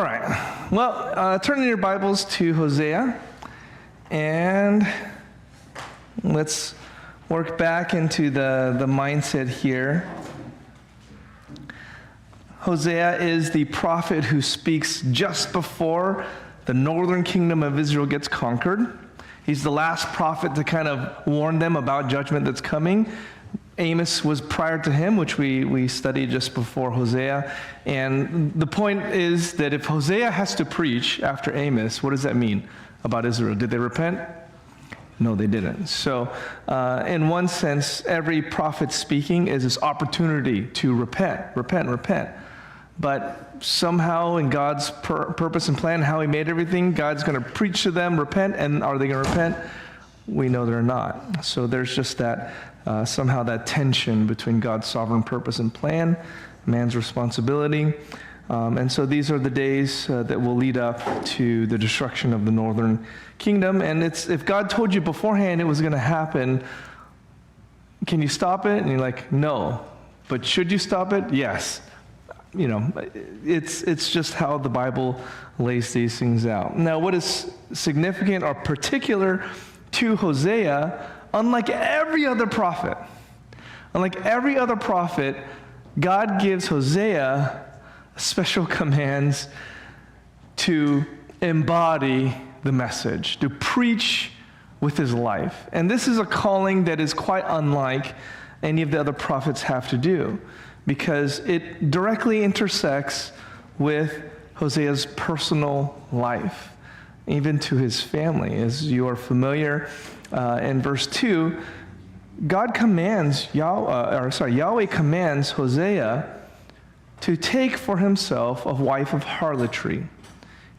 right. Well, turn in your Bibles to Hosea, and let's work back into the mindset here. Hosea is the prophet who speaks just before the northern kingdom of Israel gets conquered. He's the last prophet to kind of warn them about judgment that's coming. Amos was prior to him, which we studied just before Hosea. And the point is that if Hosea has to preach after Amos, what does that mean about Israel? Did they repent? No, they didn't. So in one sense, every prophet speaking is this opportunity to repent. But somehow in God's purpose and plan, how he made everything, God's going to preach to them, repent, and are they going to repent? We know they're not. So there's just that, somehow that tension between God's sovereign purpose and plan, man's responsibility. And so these are the days that will lead up to the destruction of the northern kingdom. And if God told you beforehand it was going to happen, can you stop it? And you're like, no. But should you stop it? Yes. You know, it's just how the Bible lays these things out. Now, what is significant or particular to Hosea, unlike every other prophet, God gives Hosea special commands to embody the message, to preach with his life. And this is a calling that is quite unlike any of the other prophets have to do, because it directly intersects with Hosea's personal life, even to his family. As you are familiar, in verse 2, Yahweh commands Hosea to take for himself a wife of harlotry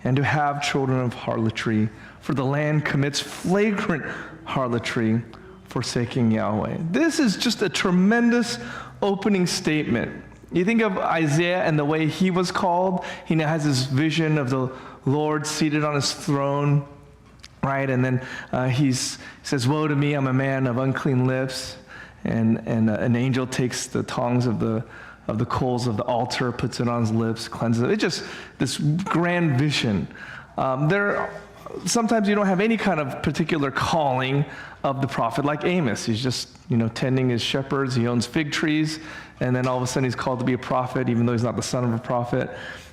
and to have children of harlotry, for the land commits flagrant harlotry, forsaking Yahweh. This is just a tremendous opening statement. You think of Isaiah and the way he was called. He now has this vision of the Lord seated on his throne, right? And then he says, "Woe to me, I'm a man of unclean lips." And an angel takes the tongs of the coals of the altar, puts it on his lips, cleanses it. It's just this grand vision. Sometimes you don't have any kind of particular calling of the prophet, like Amos. He's just, tending his shepherds. He owns fig trees, and then all of a sudden he's called to be a prophet, even though he's not the son of a prophet,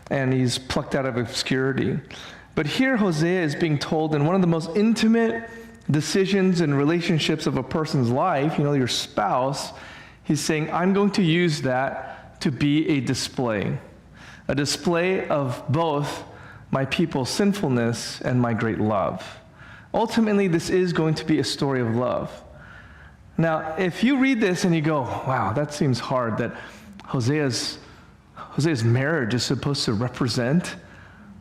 and he's plucked out of obscurity. But here Hosea is being told in one of the most intimate decisions and relationships of a person's life, your spouse, he's saying, I'm going to use that to be a display of both my people's sinfulness and my great love. Ultimately, this is going to be a story of love. Now, if you read this and you go, wow, that seems hard, that Hosea's marriage is supposed to represent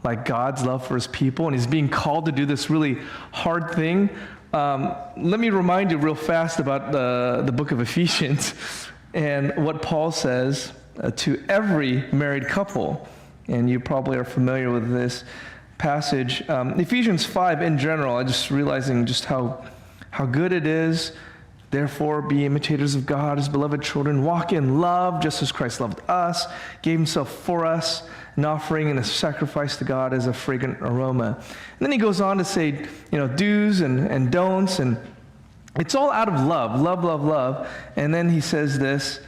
like God's love for his people, and he's being called to do this really hard thing. Let me remind you real fast about the book of Ephesians and what Paul says to every married couple. And you probably are familiar with this passage. Ephesians 5 in general, I'm just realizing just how good it is. Therefore, be imitators of God as beloved children. Walk in love, just as Christ loved us, gave himself for us, an offering and a sacrifice to God as a fragrant aroma. And then he goes on to say, do's and don'ts, and it's all out of love. And then he says this,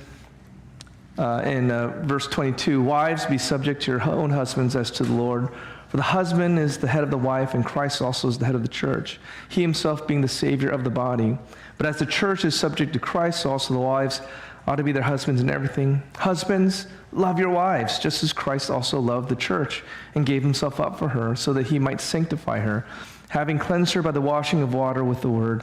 in verse 22, wives, be subject to your own husbands as to the Lord. For the husband is the head of the wife, and Christ also is the head of the church, he himself being the Savior of the body. But as the church is subject to Christ, so also the wives ought to be their husbands in everything. Husbands, love your wives, just as Christ also loved the church and gave himself up for her, so that he might sanctify her, having cleansed her by the washing of water with the word,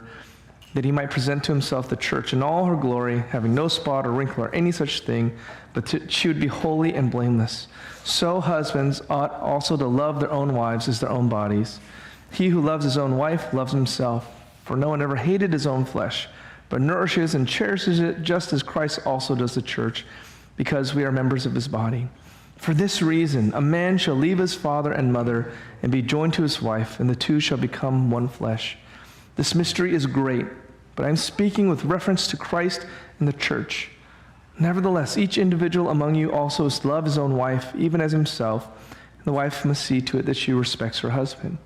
that he might present to himself the church in all her glory, having no spot or wrinkle or any such thing, but she would be holy and blameless. So husbands ought also to love their own wives as their own bodies. He who loves his own wife loves himself, for no one ever hated his own flesh, but nourishes and cherishes it, just as Christ also does the church, because we are members of his body. For this reason, a man shall leave his father and mother and be joined to his wife, and the two shall become one flesh. This mystery is great, but I'm speaking with reference to Christ and the church. Nevertheless, each individual among you also is to love his own wife, even as himself, The wife must see to it that she respects her husband.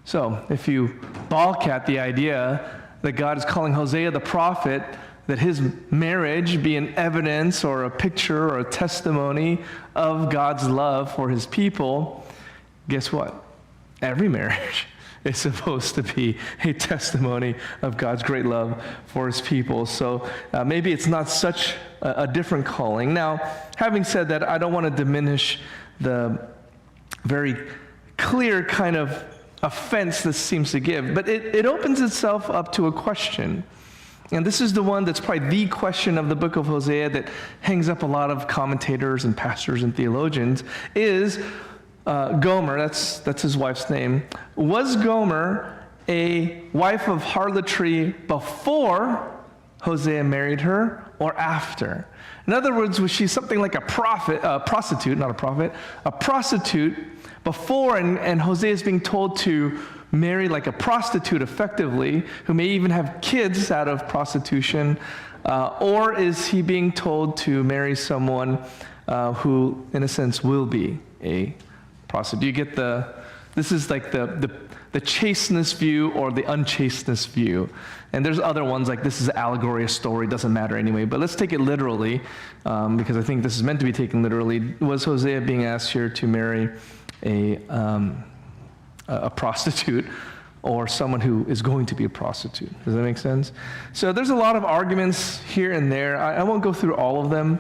So if you balk at the idea that God is calling Hosea the prophet, that his marriage be an evidence or a picture or a testimony of God's love for his people, guess what? Every marriage is supposed to be a testimony of God's great love for his people. So maybe it's not such a different calling. Now, having said that, I don't want to diminish the very clear kind of offense this seems to give, but it opens itself up to a question. And this is the one that's probably the question of the book of Hosea that hangs up a lot of commentators and pastors and theologians, is Gomer, that's his wife's name. Was Gomer a wife of harlotry before Hosea married her or after? In other words, was she something like a prostitute before, and Hosea is being told to marry like a prostitute effectively, who may even have kids out of prostitution, or is he being told to marry someone who, in a sense, will be a prostitute? Do you get this is like the chasteness view or the unchasteness view. And there's other ones like this is allegory, a story, doesn't matter anyway, but let's take it literally, because I think this is meant to be taken literally. Was Hosea being asked here to marry a prostitute or someone who is going to be a prostitute? Does that make sense? So there's a lot of arguments here and there. I won't go through all of them.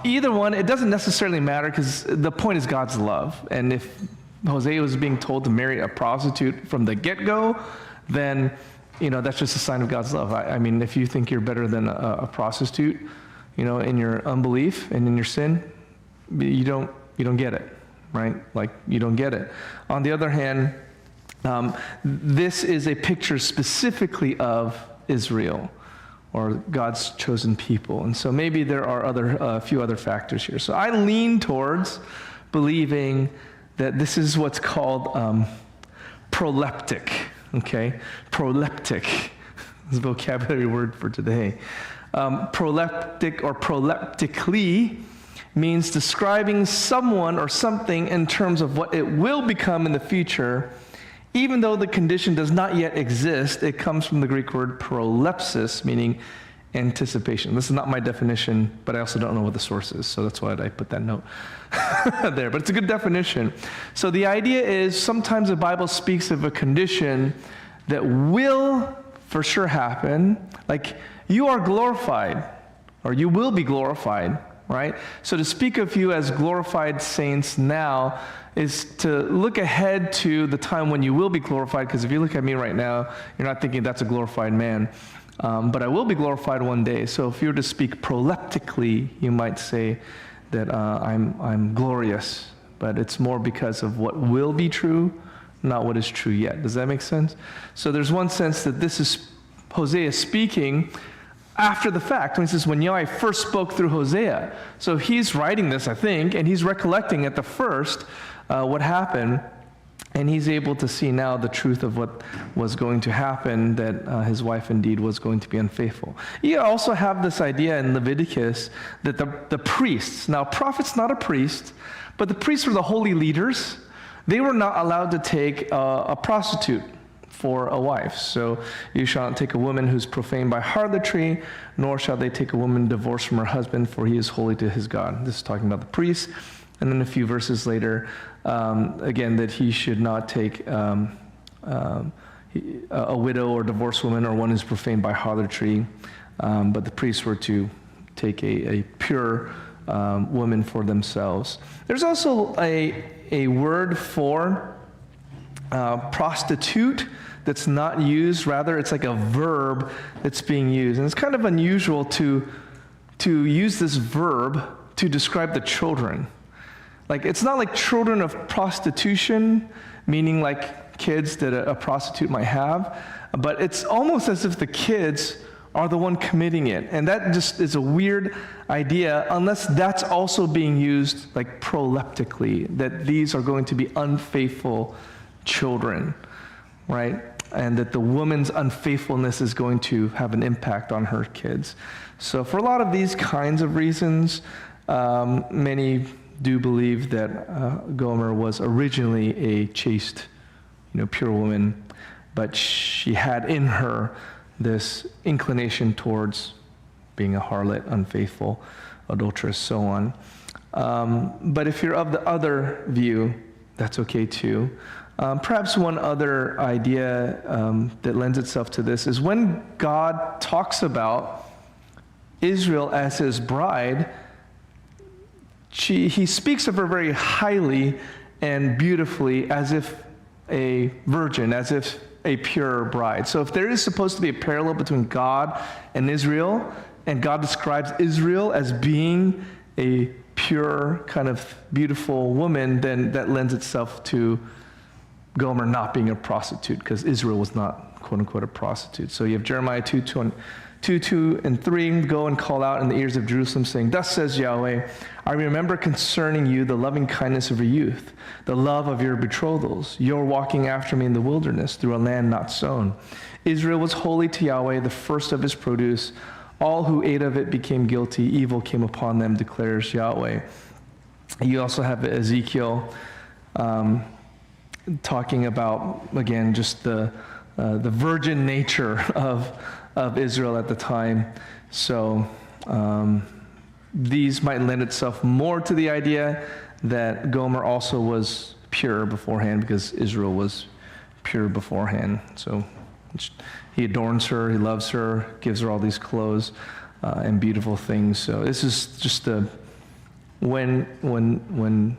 Either one, it doesn't necessarily matter, because the point is God's love. And if Hosea was being told to marry a prostitute from the get-go, then that's just a sign of God's love. I mean, if you think you're better than a prostitute, in your unbelief and in your sin, you don't get it, right? Like, you don't get it. On the other hand, this is a picture specifically of Israel, or God's chosen people. And so maybe there are a few other factors here. So I lean towards believing that this is what's called proleptic, okay? Proleptic is a vocabulary word for today. Proleptic or proleptically means describing someone or something in terms of what it will become in the future, even though the condition does not yet exist. It comes from the Greek word prolepsis, meaning anticipation. This is not my definition, but I also don't know what the source is, so that's why I put that note there. But it's a good definition. So the idea is sometimes the Bible speaks of a condition that will for sure happen, like you are glorified, or you will be glorified, right? So to speak of you as glorified saints now is to look ahead to the time when you will be glorified, because if you look at me right now, you're not thinking that's a glorified man. But I will be glorified one day. So if you were to speak proleptically, you might say that I'm glorious, but it's more because of what will be true, not what is true yet. Does that make sense? So there's one sense that this is Hosea speaking after the fact, when he says, when Yahweh first spoke through Hosea. So he's writing this, I think, and he's recollecting at the first what happened, and he's able to see now the truth of what was going to happen, that his wife indeed was going to be unfaithful. You also have this idea in Leviticus that the priests, now a prophet's not a priest, but the priests were the holy leaders. They were not allowed to take a prostitute for a wife. So you shall not take a woman who's profaned by harlotry, nor shall they take a woman divorced from her husband, for he is holy to his God. This is talking about the priests. And then a few verses later, again, that he should not take a widow or divorced woman or one who's profaned by harlotry, but the priests were to take a pure woman for themselves. There's also a word for prostitute that's not used. Rather, it's like a verb that's being used. And it's kind of unusual to use this verb to describe the children. Like, it's not like children of prostitution, meaning like kids that a prostitute might have, but it's almost as if the kids are the one committing it. And that just is a weird idea, unless that's also being used like proleptically, that these are going to be unfaithful children, right? And that the woman's unfaithfulness is going to have an impact on her kids. So for a lot of these kinds of reasons, many do believe that Gomer was originally a chaste, pure woman, but she had in her this inclination towards being a harlot, unfaithful, adulteress, so on. But if you're of the other view, that's okay too. Perhaps one other idea that lends itself to this is when God talks about Israel as his bride, he speaks of her very highly and beautifully as if a virgin, as if a pure bride. So if there is supposed to be a parallel between God and Israel, and God describes Israel as being a pure, kind of beautiful woman, then that lends itself to Gomer not being a prostitute, because Israel was not, quote unquote, a prostitute. So you have Jeremiah 2, and 3, go and call out in the ears of Jerusalem, saying, thus says Yahweh, I remember concerning you the loving kindness of your youth, the love of your betrothals, your walking after me in the wilderness through a land not sown. Israel was holy to Yahweh, the first of his produce. All who ate of it became guilty. Evil came upon them, declares Yahweh. You also have Ezekiel talking about, again, just the virgin nature of Israel at the time. So these might lend itself more to the idea that Gomer also was pure beforehand, because Israel was pure beforehand. So he adorns her, he loves her, gives her all these clothes and beautiful things. So this is just when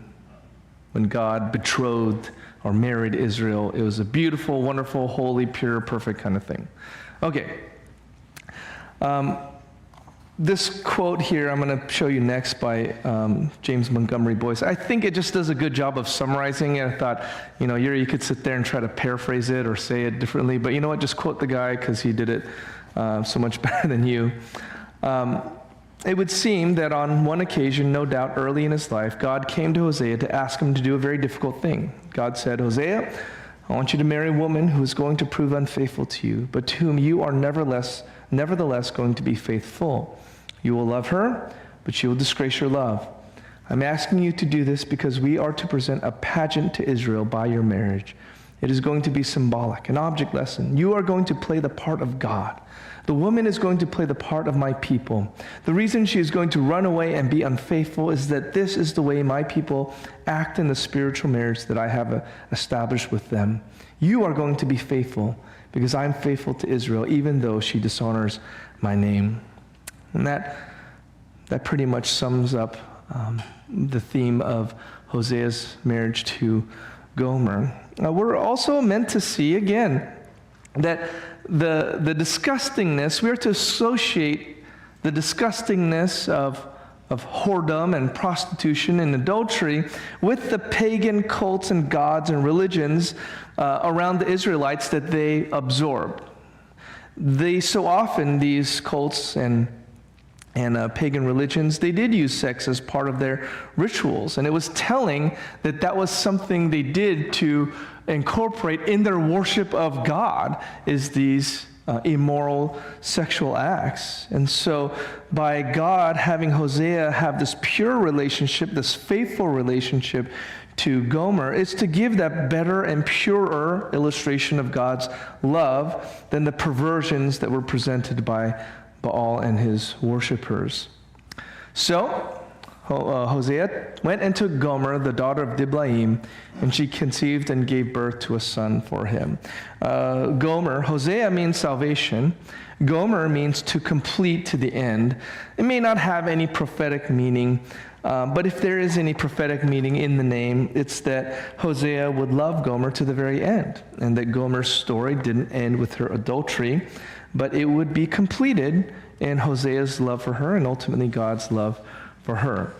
God betrothed or married Israel, it was a beautiful, wonderful, holy, pure, perfect kind of thing. Okay. This quote here I'm going to show you next by James Montgomery Boyce. I think it just does a good job of summarizing it. I thought, Yuri, you could sit there and try to paraphrase it or say it differently, but you know what? Just quote the guy, because he did it so much better than you. It would seem that on one occasion, no doubt early in his life, God came to Hosea to ask him to do a very difficult thing. God said, Hosea, I want you to marry a woman who is going to prove unfaithful to you, but to whom you are nevertheless going to be faithful. You will love her, but she will disgrace your love. I'm asking you to do this because we are to present a pageant to Israel by your marriage. It is going to be symbolic, an object lesson. You are going to play the part of God. The woman is going to play the part of my people. The reason she is going to run away and be unfaithful is that this is the way my people act in the spiritual marriage that I have established with them. You are going to be faithful because I'm faithful to Israel, even though she dishonors my name. And that pretty much sums up the theme of Hosea's marriage to Gomer. Now, we're also meant to see, again, that the disgustingness, we are to associate the disgustingness of whoredom and prostitution and adultery with the pagan cults and gods and religions around the Israelites that they absorbed. So often, these cults and pagan religions, they did use sex as part of their rituals. And it was telling that that was something they did to incorporate in their worship of God, is these immoral sexual acts. And so by God having Hosea have this pure relationship, this faithful relationship to Gomer, it's to give that better and purer illustration of God's love than the perversions that were presented by Baal and his worshipers. So Hosea went and took Gomer, the daughter of Diblaim, and she conceived and gave birth to a son for him. Gomer, Hosea means salvation. Gomer means to complete to the end. It may not have any prophetic meaning, but if there is any prophetic meaning in the name, it's that Hosea would love Gomer to the very end, and that Gomer's story didn't end with her adultery, but it would be completed in Hosea's love for her and ultimately God's love for her.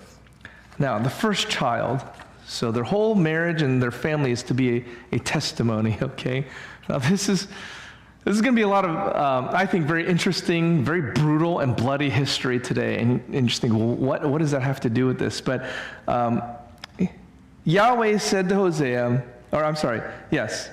Now, the first child, so their whole marriage and their family is to be a testimony, okay? Now, this is going to be a lot of, I think, very interesting, very brutal and bloody history today. And interesting, well, what does that have to do with this? But Yahweh said to Hosea, or I'm sorry, yes.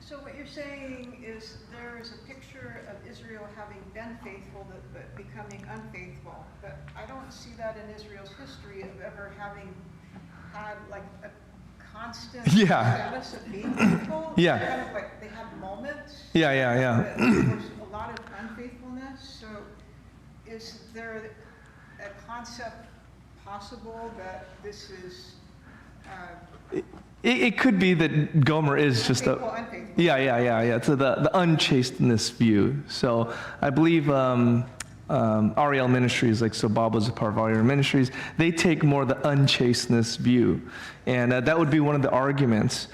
So what you're saying is there is a picture of Israel having been faithful but becoming unfaithful. But I don't don't see that in Israel's history of ever having had like a constant Yeah. status of being faithful. Yeah. Kind of like they had moments. Yeah. But there's a lot of unfaithfulness. So is there a concept possible that this is It could be that Gomer is just unfaithful? Yeah. So the unchasteness view. So I believe REL Ministries, like so Bob was a part of REL Ministries, they take more the unchasteness view. And that would be one of the arguments.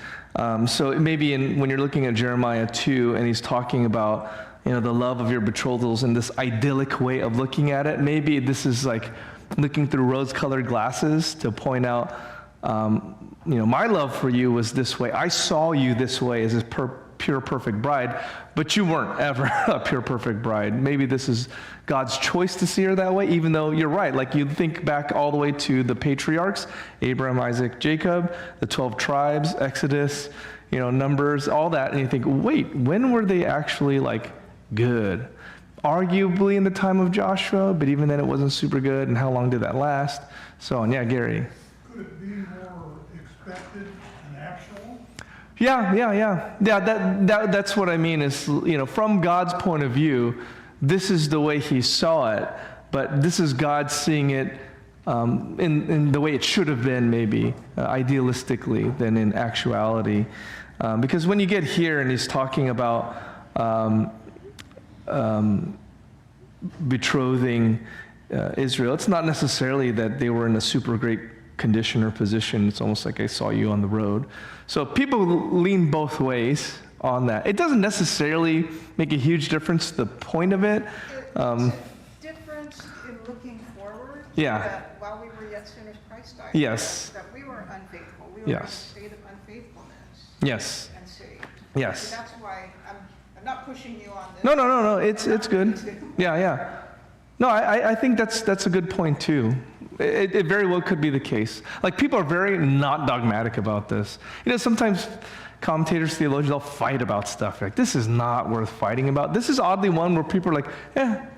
So maybe when you're looking at Jeremiah 2 and he's talking about, the love of your betrothals and this idyllic way of looking at it, maybe this is like looking through rose-colored glasses to point out, my love for you was this way. I saw you this way as a pure, perfect bride, but you weren't ever a pure, perfect bride. Maybe this is God's choice to see her that way, even though you're right. Like you think back all the way to the patriarchs, Abraham, Isaac, Jacob, the 12 tribes, Exodus, Numbers, all that. And you think, wait, when were they actually like good? Arguably in the time of Joshua, but even then it wasn't super good. And how long did that last? So on. Yeah, Gary. Could it be more expected and actual? Yeah. That's what I mean is, from God's point of view, this is the way he saw it, but this is God seeing it in the way it should have been, maybe, idealistically, than in actuality. Because when you get here and he's talking about betrothing Israel, it's not necessarily that they were in a super great condition or position. It's almost like I saw you on the road. So people lean both ways on that. It doesn't necessarily make a huge difference to the point of it. It's a difference in looking forward. Yeah. That while we were yet sinners, Christ died. Yes. That we were unfaithful. We were in a state of unfaithfulness. Yes. And saved. Yes. So that's why I'm not pushing you on this. No. It's good. Yeah. No, I think that's a good point too. It very well could be the case. Like people are very not dogmatic about this. Sometimes commentators, theologians, they'll fight about stuff. Like this is not worth fighting about. This is oddly one where people are like,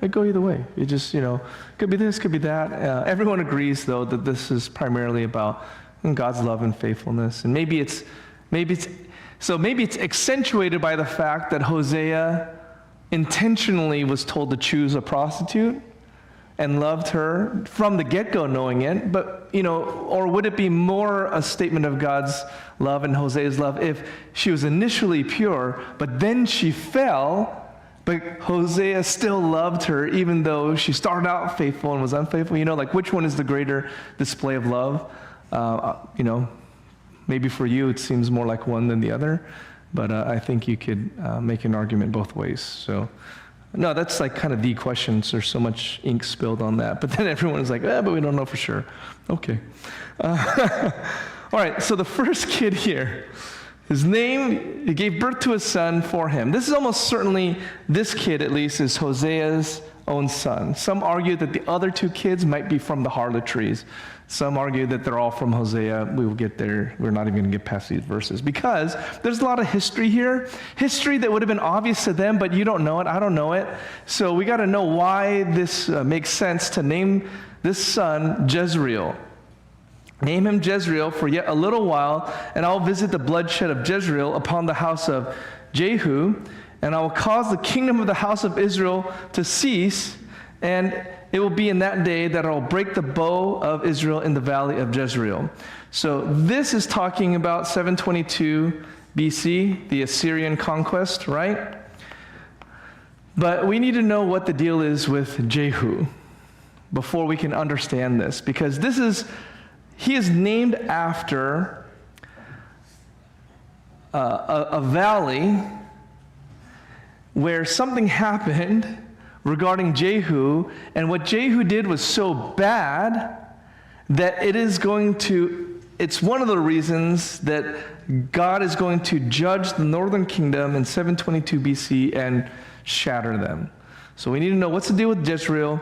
it go either way. It just, could be this, could be that. Everyone agrees though that this is primarily about God's love and faithfulness. And maybe it's accentuated by the fact that Hosea intentionally was told to choose a prostitute and loved her from the get-go knowing it, but, or would it be more a statement of God's love and Hosea's love if she was initially pure, but then she fell, but Hosea still loved her even though she started out faithful and was unfaithful? Like which one is the greater display of love? Maybe for you it seems more like one than the other, but I think you could make an argument both ways. So, no, that's like kind of the questions. There's so much ink spilled on that. But then everyone is like, but we don't know for sure. Okay. All right, so the first kid here, his name, he gave birth to a son for him. This is almost certainly, this kid at least, is Hosea's own son. Some argue that the other two kids might be from the harlotries. Some argue that they're all from Hosea. We will get there. We're not even going to get past these verses because there's a lot of history here. History that would have been obvious to them, but you don't know it. I don't know it. So we got to know why this makes sense to name this son Jezreel. Name him Jezreel for yet a little while, and I'll visit the bloodshed of Jezreel upon the house of Jehu, and I will cause the kingdom of the house of Israel to cease, and it will be in that day that I will break the bow of Israel in the valley of Jezreel. So this is talking about 722 BC, the Assyrian conquest, right? But we need to know what the deal is with Jehu before we can understand this, because he is named after a valley where something happened regarding Jehu, and what Jehu did was so bad that it's one of the reasons that God is going to judge the northern kingdom in 722 BC and shatter them. So we need to know what's the deal with Jezreel,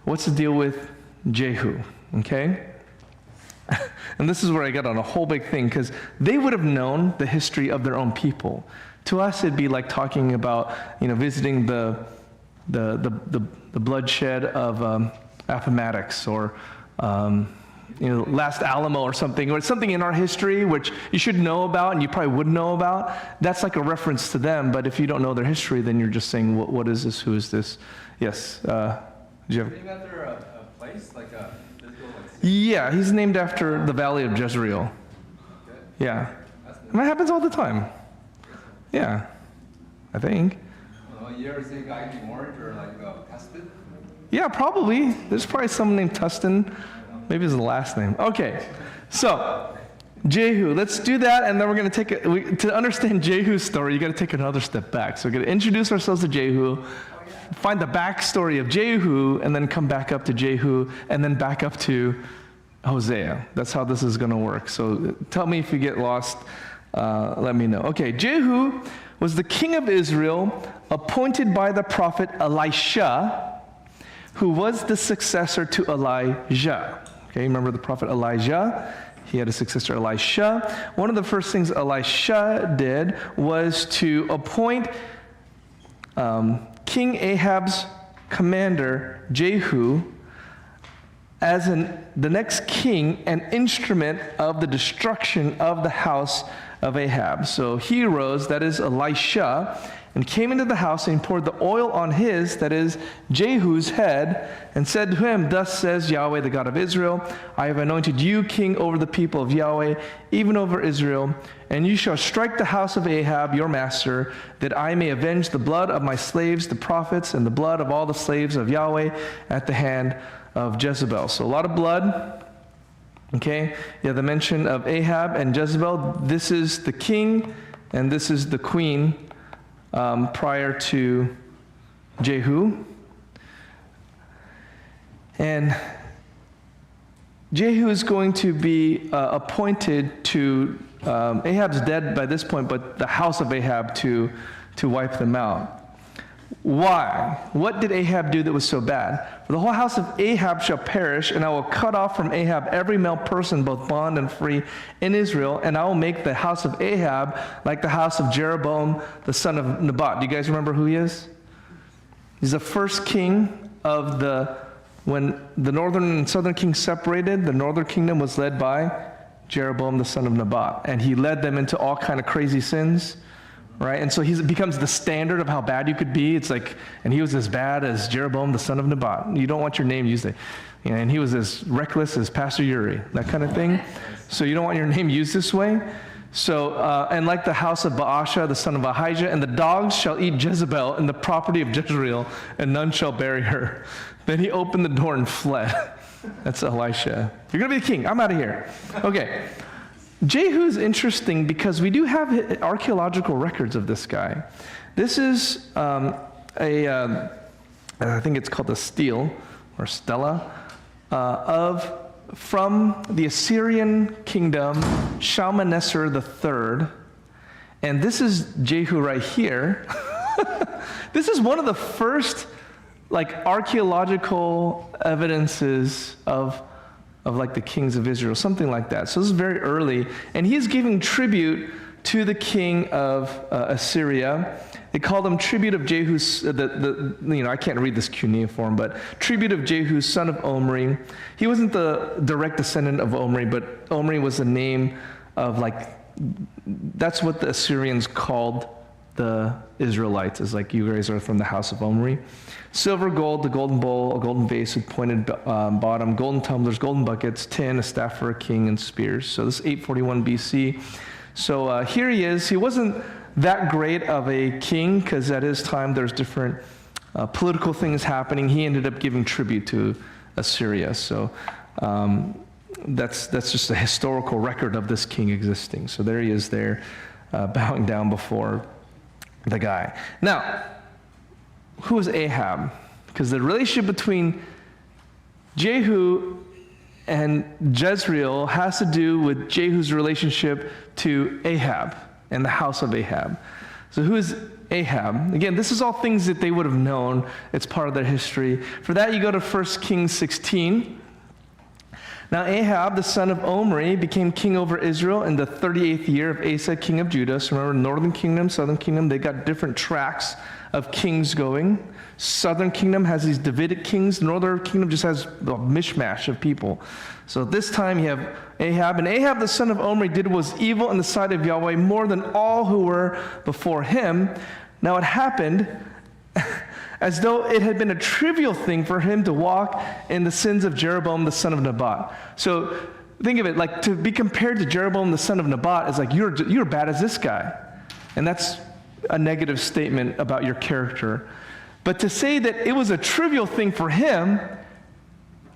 what's the deal with Jehu, okay? And this is where I got on a whole big thing, because they would have known the history of their own people. To us, it'd be like talking about, visiting the bloodshed of Appomattox or Last Alamo or something, or something in our history which you should know about and you probably wouldn't know about. That's like a reference to them, but if you don't know their history, then you're just saying, what is this? Who is this? Yes. Did you have? Named after a place, like a physical, Yeah, he's named after the Valley of Jezreel. Yeah. And that happens all the time. Yeah, I think. You ever see a guy named Orange or Tustin? Yeah, probably. There's probably someone named Tustin. Maybe it's the last name. Okay, so Jehu. Let's do that, and then we're going to take to understand Jehu's story, you got to take another step back. So we're going to introduce ourselves to Jehu, find the backstory of Jehu, and then come back up to Jehu, and then back up to Hosea. That's how this is going to work. So tell me if you get lost. Let me know. Okay, Jehu was the king of Israel, appointed by the prophet Elisha, who was the successor to Elijah. Okay, remember the prophet Elijah? He had a successor, Elisha. One of the first things Elisha did was to appoint King Ahab's commander, Jehu, as the next king, an instrument of the destruction of the house of Ahab. So he arose, that is Elisha, and came into the house and poured the oil on his, that is Jehu's head, and said to him, "Thus says Yahweh, the God of Israel, I have anointed you king over the people of Yahweh, even over Israel, and you shall strike the house of Ahab, your master, that I may avenge the blood of my slaves, the prophets, and the blood of all the slaves of Yahweh at the hand of Jezebel." So a lot of blood. Okay, you have the mention of Ahab and Jezebel. This is the king, and this is the queen prior to Jehu. And Jehu is going to be appointed to, Ahab's dead by this point, but the house of Ahab to wipe them out. Why? What did Ahab do that was so bad? For the whole house of Ahab shall perish, and I will cut off from Ahab every male person, both bond and free, in Israel, and I will make the house of Ahab like the house of Jeroboam, the son of Nebat. Do you guys remember who he is? He's the first king of when the northern and southern kings separated, the northern kingdom was led by Jeroboam, the son of Nebat, and he led them into all kind of crazy sins. Right? And so he becomes the standard of how bad you could be. It's like, and he was as bad as Jeroboam, the son of Nebat. You don't want your name used. And he was as reckless as Pastor Uri, that kind of thing. So you don't want your name used this way. So, and like the house of Baasha, the son of Ahijah, and the dogs shall eat Jezebel in the property of Jezreel, and none shall bury her. Then he opened the door and fled. That's Elisha. You're going to be the king. I'm out of here. Okay. Jehu is interesting because we do have archaeological records of this guy. This is I think it's called a stele or stela from the Assyrian kingdom, Shalmaneser III, and this is Jehu right here. This is one of the first archaeological evidences of like the kings of Israel, something like that. So this is very early, and he's giving tribute to the king of Assyria. They called him tribute of Jehu's, I can't read this cuneiform, but tribute of Jehu, son of Omri. He wasn't the direct descendant of Omri, but Omri was the name of that's what the Assyrians called the Israelites, is like, you guys are from the house of Omri. Silver, gold, the golden bowl, a golden vase with pointed bottom, golden tumblers, golden buckets, tin, a staff for a king, and spears. So this is 841 BC. So here he is. He wasn't that great of a king, because at his time there's different political things happening. He ended up giving tribute to Assyria. So that's just a historical record of this king existing. So there he is there, bowing down before the guy. Now, who is Ahab? Because the relationship between Jehu and Jezreel has to do with Jehu's relationship to Ahab and the house of Ahab. So who is Ahab? Again, this is all things that they would have known. It's part of their history. For that, you go to 1 Kings 16. Now Ahab, the son of Omri, became king over Israel in the 38th year of Asa, king of Judah. So remember, northern kingdom, southern kingdom, they got different tracts of kings going. Southern kingdom has these Davidic kings. Northern kingdom just has a mishmash of people. So this time you have Ahab. And Ahab, the son of Omri, did what was evil in the sight of Yahweh more than all who were before him. Now it happened as though it had been a trivial thing for him to walk in the sins of Jeroboam, the son of Nebat. So think of it, like to be compared to Jeroboam, the son of Nebat, is like you're bad as this guy. And that's a negative statement about your character. But to say that it was a trivial thing for him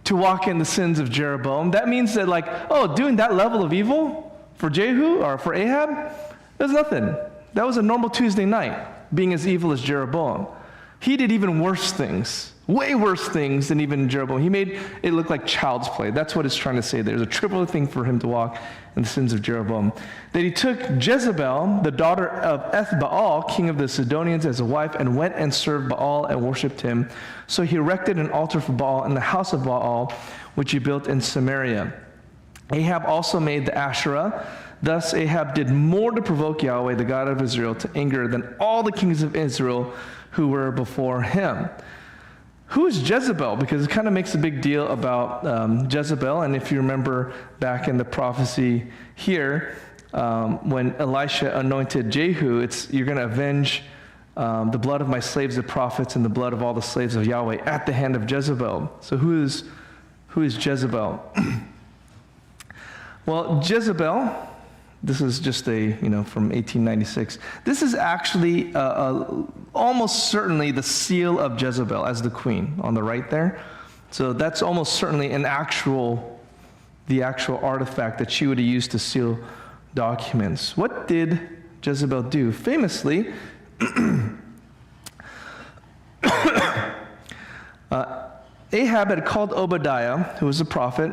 to walk in the sins of Jeroboam, that means that doing that level of evil for Jehu or for Ahab, there's nothing. That was a normal Tuesday night, being as evil as Jeroboam. He did even worse things, way worse things than even Jeroboam. He made it look like child's play. That's what it's trying to say. There's a trivial thing for him to walk in the sins of Jeroboam. That he took Jezebel, the daughter of Ethbaal, king of the Sidonians, as a wife, and went and served Baal and worshipped him. So he erected an altar for Baal in the house of Baal, which he built in Samaria. Ahab also made the Asherah. Thus Ahab did more to provoke Yahweh, the God of Israel, to anger than all the kings of Israel who were before him. Who is Jezebel? Because it kind of makes a big deal about Jezebel. And if you remember back in the prophecy here, when Elisha anointed Jehu, you're going to avenge the blood of my slaves, the prophets, and the blood of all the slaves of Yahweh at the hand of Jezebel. So who is Jezebel? Well, Jezebel, this is just from 1896. This is actually almost certainly the seal of Jezebel as the queen on the right there. So that's almost certainly the actual artifact that she would have used to seal documents. What did Jezebel do? Famously, Ahab had called Obadiah, who was a prophet.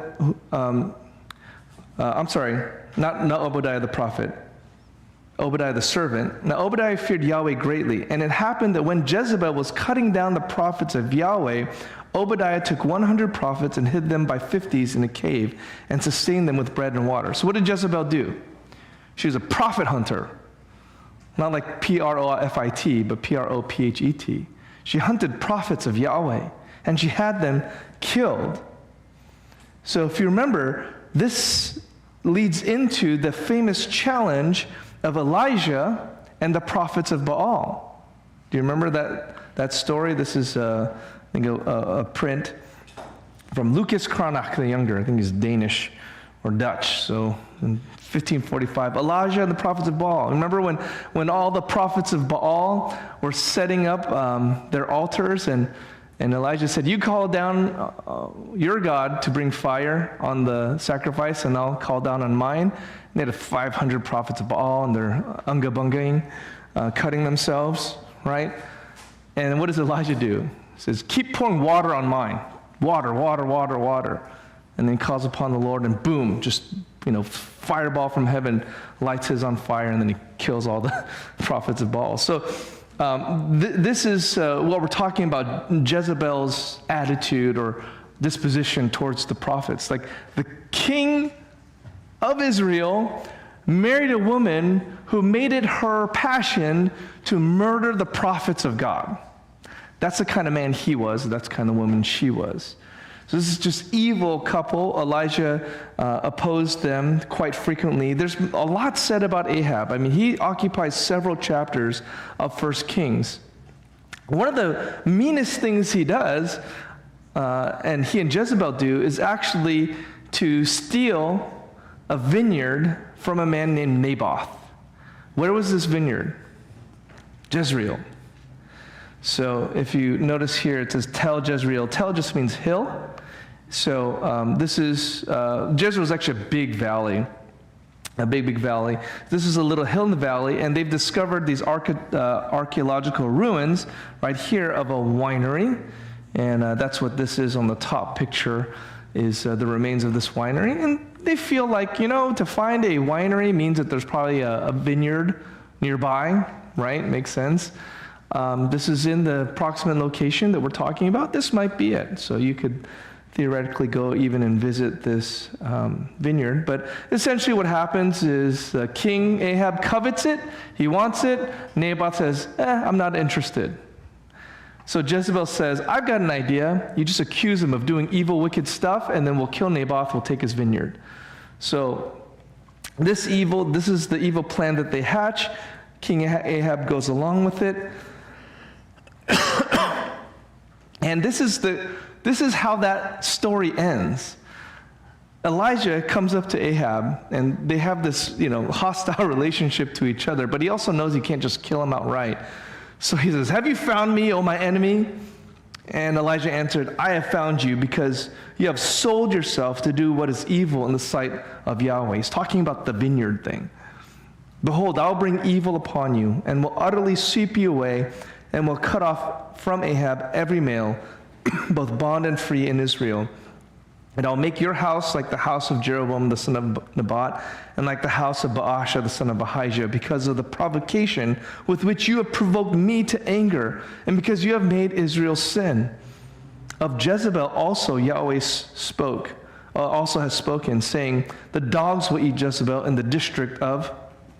Not Obadiah the prophet, Obadiah the servant. Now Obadiah feared Yahweh greatly, and it happened that when Jezebel was cutting down the prophets of Yahweh, Obadiah took 100 prophets and hid them by 50s in a cave and sustained them with bread and water. So what did Jezebel do? She was a prophet hunter. Not like P-R-O-F-I-T, but P-R-O-P-H-E-T. She hunted prophets of Yahweh, and she had them killed. So if you remember, this leads into the famous challenge of Elijah and the prophets of Baal. Do you remember that story? This is, a print from Lucas Cranach the Younger. I think he's Danish or Dutch. So in 1545, Elijah and the prophets of Baal. Remember when all the prophets of Baal were setting up their altars, and Elijah said, you call down your God to bring fire on the sacrifice, and I'll call down on mine. And they had 500 prophets of Baal, and they're unga-bungaing, cutting themselves, right? And what does Elijah do? He says, keep pouring water on mine. Water, water, water, water. And then calls upon the Lord, and boom, just, fireball from heaven lights his on fire, and then he kills all the prophets of Baal. So this is what we're talking about, Jezebel's attitude or disposition towards the prophets. Like the king of Israel married a woman who made it her passion to murder the prophets of God. That's the kind of man he was. That's the kind of woman she was. So this is just evil couple. Elijah opposed them quite frequently. There's a lot said about Ahab. I mean, he occupies several chapters of 1 Kings. One of the meanest things he does, and he and Jezebel do, is actually to steal a vineyard from a man named Naboth. Where was this vineyard? Jezreel. So if you notice here, it says Tel Jezreel. Tel just means hill. So this is, Jezreel is actually a big valley, a big valley. This is a little hill in the valley, and they've discovered these archaeological ruins right here of a winery. And that's what this is on the top picture, is the remains of this winery. And they feel like, to find a winery means that there's probably a vineyard nearby, right? Makes sense. This is in the approximate location that we're talking about. This might be it. So you could theoretically go even and visit this vineyard. But essentially what happens is King Ahab covets it. He wants it. Naboth says, I'm not interested. So Jezebel says, I've got an idea. You just accuse him of doing evil, wicked stuff, and then we'll kill Naboth, we'll take his vineyard. So this is the evil plan that they hatch. King Ahab goes along with it. And this is how that story ends. Elijah comes up to Ahab, and they have this, hostile relationship to each other, but he also knows he can't just kill him outright. So he says, have you found me, O my enemy? And Elijah answered, I have found you because you have sold yourself to do what is evil in the sight of Yahweh. He's talking about the vineyard thing. Behold, I'll bring evil upon you and will utterly sweep you away and will cut off from Ahab every male, both bond and free in Israel. And I'll make your house like the house of Jeroboam the son of Nebat, and like the house of Baasha the son of Ahijah, because of the provocation with which you have provoked me to anger, and because you have made Israel sin. Of Jezebel also Yahweh also has spoken, saying, the dogs will eat Jezebel in the district of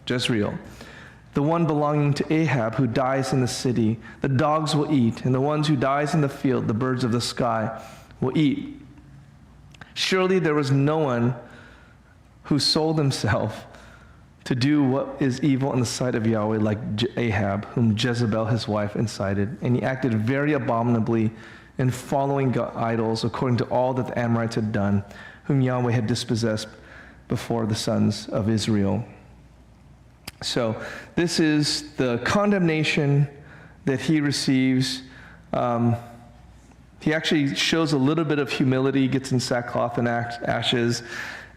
Jezreel. The one belonging to Ahab who dies in the city, the dogs will eat, and the ones who dies in the field, the birds of the sky will eat. Surely there was no one who sold himself to do what is evil in the sight of Yahweh like Ahab, whom Jezebel his wife incited. And he acted very abominably in following idols according to all that the Amorites had done, whom Yahweh had dispossessed before the sons of Israel. So this is the condemnation that he receives. He actually shows a little bit of humility, gets in sackcloth and ashes.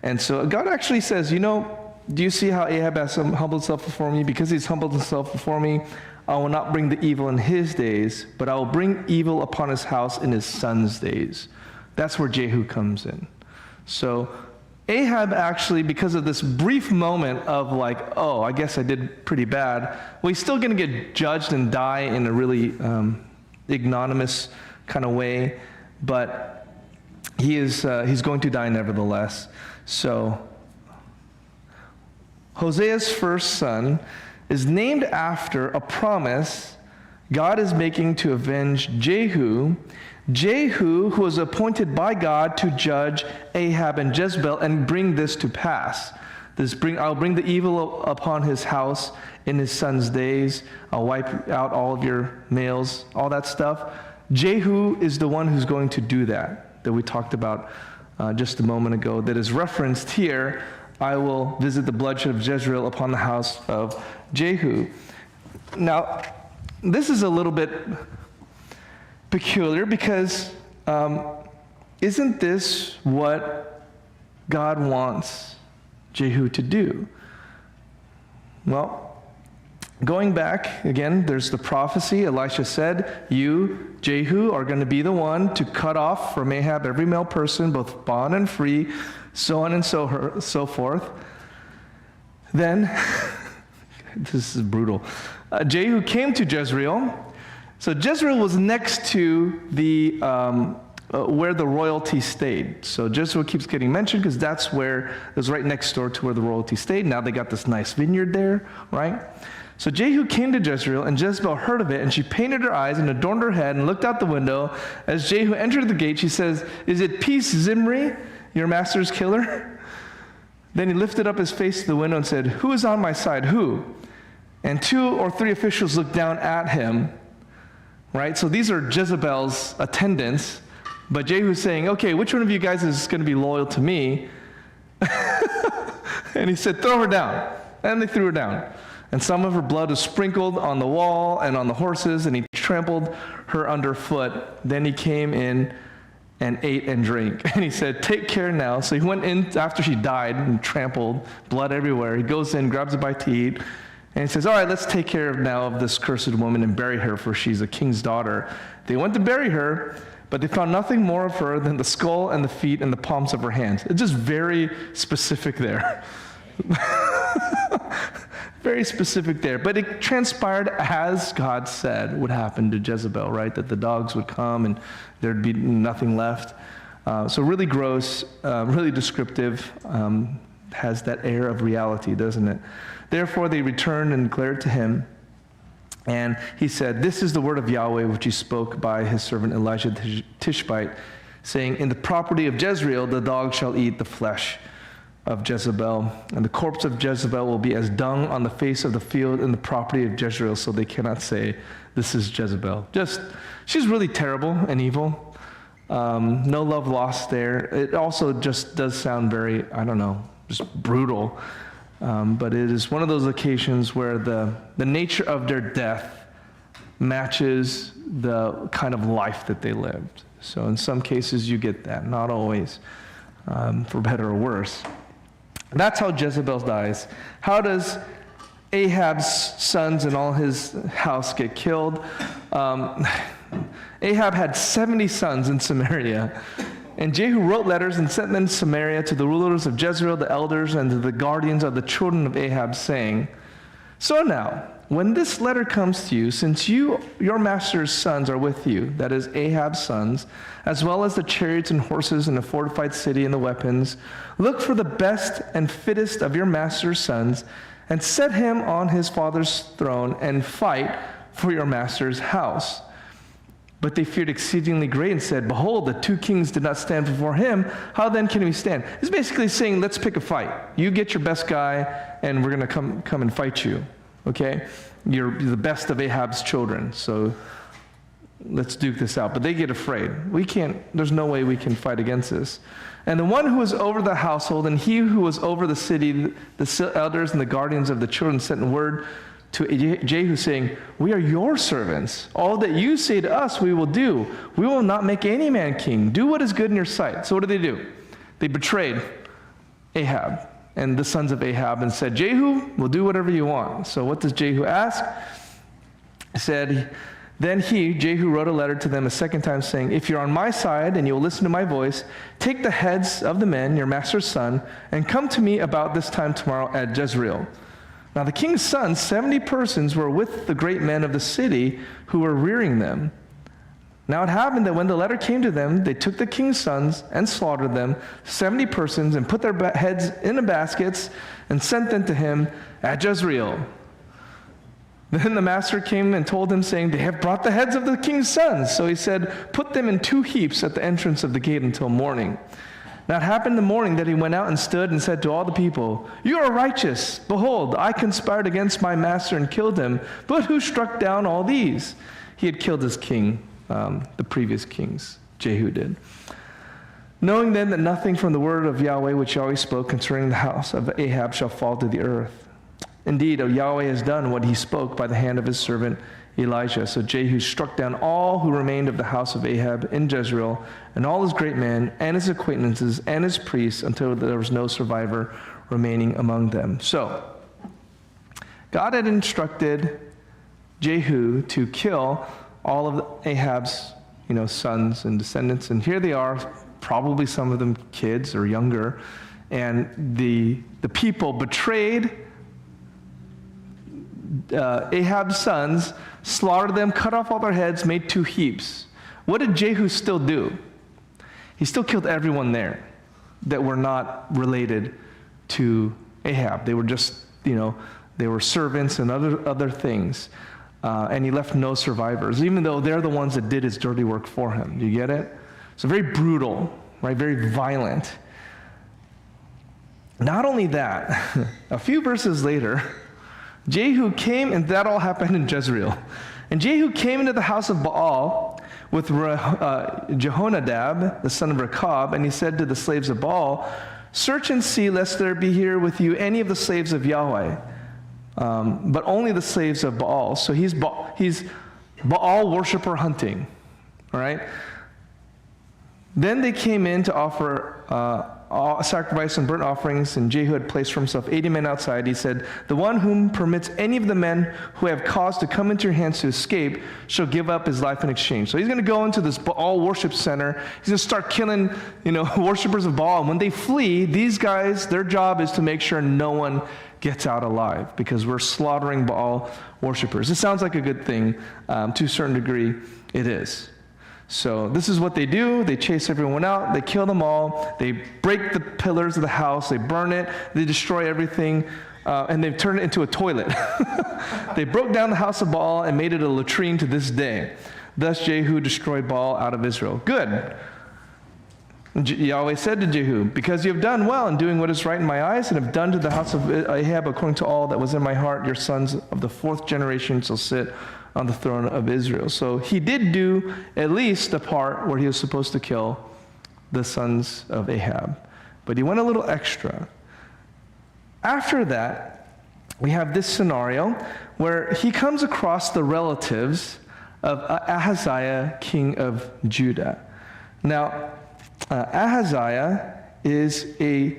And so God actually says, do you see how Ahab has humbled himself before me? Because he's humbled himself before me, I will not bring the evil in his days, but I will bring evil upon his house in his son's days. That's where Jehu comes in. So Ahab actually, because of this brief moment of I guess I did pretty bad, well, he's still going to get judged and die in a really ignominious kind of way, but he's going to die nevertheless. So Hosea's first son is named after a promise God is making to avenge Jehu, who was appointed by God to judge Ahab and Jezebel and bring this to pass. I'll bring the evil upon his house in his son's days. I'll wipe out all of your males, all that stuff. Jehu is the one who's going to do that we talked about just a moment ago, that is referenced here. I will visit the bloodshed of Jezreel upon the house of Jehu. Now, this is a little bit peculiar because isn't this what God wants Jehu to do? Well, going back, again, there's the prophecy. Elisha said, you, Jehu, are going to be the one to cut off from Ahab every male person, both bond and free, so on and so forth. Then, this is brutal. Jehu came to Jezreel. So Jezreel was next to the where the royalty stayed. So Jezreel keeps getting mentioned because that's where it was right next door to where the royalty stayed. Now they got this nice vineyard there, right? So Jehu came to Jezreel, and Jezebel heard of it, and she painted her eyes and adorned her head and looked out the window. As Jehu entered the gate, she says, is it peace, Zimri, your master's killer? Then he lifted up his face to the window and said, who is on my side? Who? And 2 or 3 officials looked down at him, right? So these are Jezebel's attendants, but Jehu's saying, okay, which one of you guys is going to be loyal to me? And he said, throw her down. And they threw her down. And some of her blood was sprinkled on the wall and on the horses, and he trampled her underfoot. Then he came in and ate and drank. And he said, take care now. So he went in after she died and trampled, blood everywhere. He goes in, grabs a bite to eat, and he says, all right, let's take care of this cursed woman and bury her, for she's a king's daughter. They went to bury her, but they found nothing more of her than the skull and the feet and the palms of her hands. It's just very specific there. Very specific there. But it transpired as God said would happen to Jezebel, right? That the dogs would come and there'd be nothing left. So really gross, really descriptive, has that air of reality, doesn't it? Therefore they returned and declared to him, And he said, "This is the word of Yahweh which he spoke by his servant Elijah the Tishbite, saying, in the property of Jezreel the dog shall eat the flesh of Jezebel, and the corpse of Jezebel will be as dung on the face of the field in the property of Jezreel, so they cannot say, this is Jezebel." She's really terrible and evil. No love lost there. It also just does sound very, just brutal. But it is one of those occasions where the nature of their death matches the kind of life that they lived. So in some cases you get that, not always, for better or worse. That's how Jezebel dies. How does Ahab's sons and all his house get killed? Ahab had 70 sons in Samaria. And Jehu wrote letters and sent them to Samaria to the rulers of Jezreel, the elders, and to the guardians of the children of Ahab, saying, "So now, when this letter comes to you, since your master's sons are with you," that is Ahab's sons, "as well as the chariots and horses and the fortified city and the weapons, look for the best and fittest of your master's sons, and set him on his father's throne, and fight for your master's house." But they feared exceedingly great and said, "Behold, the two kings did not stand before him. How then can we stand?" It's basically saying, let's pick a fight. You get your best guy, and we're going to come and fight you. Okay? You're the best of Ahab's children, so let's duke this out. But they get afraid. There's no way we can fight against this. And the one who was over the household and he who was over the city, the elders and the guardians of the children, sent word to Jehu, saying, "We are your servants. All that you say to us we will do. We will not make any man king. Do what is good in your sight." So what do? They betrayed Ahab and the sons of Ahab and said, "Jehu, we'll do whatever you want." So what does Jehu ask? He said, then Jehu, wrote a letter to them a second time, saying, "If you're on my side and you will listen to my voice, take the heads of the men, your master's son, and come to me about this time tomorrow at Jezreel." Now the king's sons, 70 persons, were with the great men of the city who were rearing them. Now it happened that when the letter came to them, they took the king's sons and slaughtered them, 70 persons, and put their heads in the baskets and sent them to him at Jezreel. Then the master came and told him, saying, "They have brought the heads of the king's sons." So he said, "Put them in 2 heaps at the entrance of the gate until morning." Now it happened in the morning that he went out and stood and said to all the people, "You are righteous. Behold, I conspired against my master and killed him. But who struck down all these?" He had killed his king, the previous kings. Jehu did. "Knowing then that nothing from the word of Yahweh which Yahweh spoke concerning the house of Ahab shall fall to the earth. Indeed, Yahweh has done what he spoke by the hand of his servant Elijah." So Jehu struck down all who remained of the house of Ahab in Jezreel, and all his great men, and his acquaintances, and his priests, until there was no survivor remaining among them. So, God had instructed Jehu to kill all of Ahab's, sons and descendants, and here they are, probably some of them kids or younger, and the people betrayed Ahab's sons, slaughtered them, cut off all their heads, made 2 heaps. What did Jehu still do? He still killed everyone there that were not related to Ahab. They were just, they were servants and other things. And he left no survivors, even though they're the ones that did his dirty work for him. Do you get it? So very brutal, right? Very violent. Not only that, a few verses later, Jehu came, and that all happened in Jezreel. And Jehu came into the house of Baal with Jehonadab, the son of Rechab, and he said to the slaves of Baal, "Search and see lest there be here with you any of the slaves of Yahweh, but only the slaves of Baal." So he's Baal worshiper hunting, all right? Then they came in to offer sacrifice and burnt offerings, and Jehu had placed for himself 80 men outside. He said, "The one whom permits any of the men who have caused to come into your hands to escape shall give up his life in exchange." So he's going to go into this Baal worship center. He's going to start killing, worshipers of Baal. And when they flee, these guys, their job is to make sure no one gets out alive, because we're slaughtering Baal worshipers. It sounds like a good thing. To a certain degree, it is. So this is what they do. They chase everyone out. They kill them all. They break the pillars of the house. They burn it. They destroy everything. and they've turned it into a toilet. They broke down the house of Baal and made it a latrine to this day. Thus Jehu destroyed Baal out of Israel. Good. Yahweh said to Jehu, because you have done well in doing what is right in my eyes, and have done to the house of Ahab according to all that was in my heart, your sons of the 4th generation shall sit on the throne of Israel. So he did do at least the part where he was supposed to kill the sons of Ahab. But he went a little extra. After that, we have this scenario where he comes across the relatives of Ahaziah, king of Judah. Now, Ahaziah is a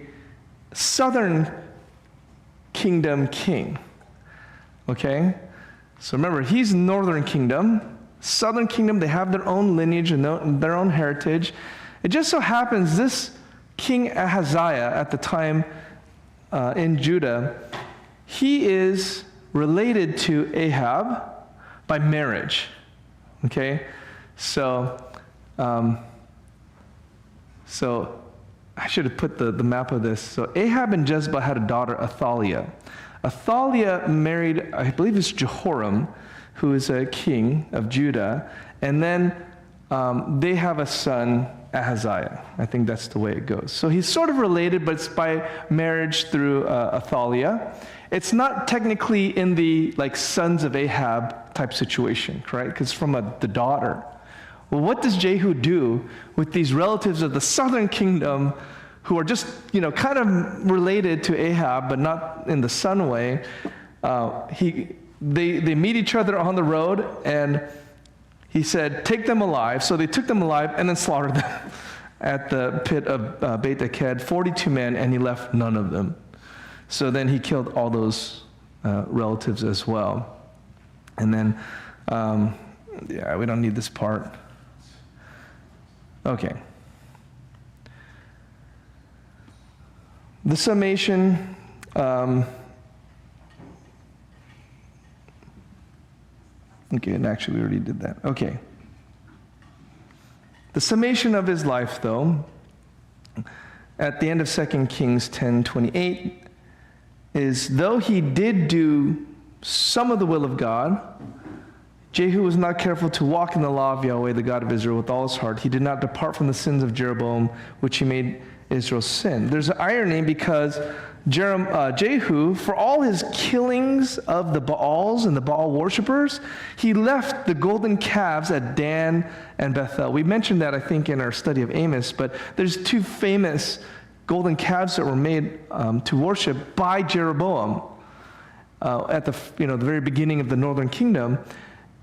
southern kingdom king. Okay? So remember, he's northern kingdom. Southern kingdom, they have their own lineage and their own heritage. It just so happens this King Ahaziah at the time in Judah, he is related to Ahab by marriage. Okay? So I should have put the map of this. So Ahab and Jezebel had a daughter, Athaliah. Athaliah married, I believe it's Jehoram, who is a king of Judah. And then they have a son, Ahaziah. I think that's the way it goes. So he's sort of related, but it's by marriage through Athaliah. It's not technically in the like sons of Ahab type situation, right? Because from the daughter. Well, what does Jehu do with these relatives of the southern kingdom who are just, kind of related to Ahab, but not in the son way? They meet each other on the road, and he said, take them alive. So they took them alive and then slaughtered them at the pit of Beit Eked, 42 men, and he left none of them. So then he killed all those relatives as well. And then, we don't need this part. Okay. The summation, okay, and actually we already did that. Okay. The summation of his life, though, at the end of 2 Kings 10:28, is though he did do some of the will of God, Jehu was not careful to walk in the law of Yahweh, the God of Israel, with all his heart. He did not depart from the sins of Jeroboam, which he made Israel sin. There's an irony because Jehu, for all his killings of the Baals and the Baal worshippers, he left the golden calves at Dan and Bethel. We mentioned that, I think, in our study of Amos, but there's 2 famous golden calves that were made to worship by Jeroboam at the very beginning of the northern kingdom.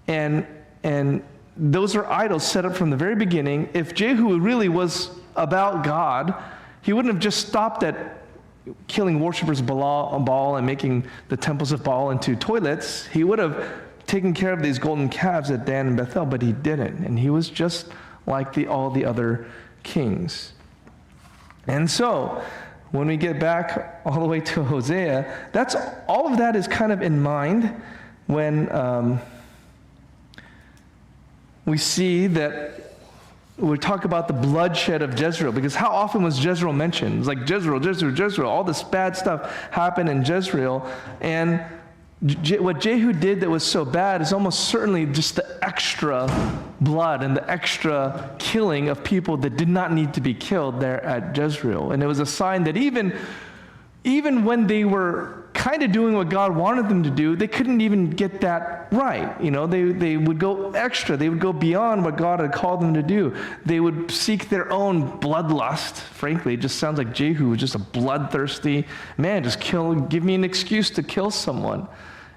And those are idols set up from the very beginning. If Jehu really was about God, he wouldn't have just stopped at killing worshipers of Baal and making the temples of Baal into toilets. He would have taken care of these golden calves at Dan and Bethel, but he didn't. And he was just like all the other kings. And so, when we get back all the way to Hosea, all of that is kind of in mind when we see that we talk about the bloodshed of Jezreel, because how often was Jezreel mentioned? It's like Jezreel, all this bad stuff happened in Jezreel, and what Jehu did that was so bad is almost certainly just the extra blood and the extra killing of people that did not need to be killed there at Jezreel. And it was a sign that even when they were kind of doing what God wanted them to do, they couldn't even get that right. They would go extra. They would go beyond what God had called them to do. They would seek their own bloodlust. Frankly, it just sounds like Jehu was just a bloodthirsty man. Just give me an excuse to kill someone.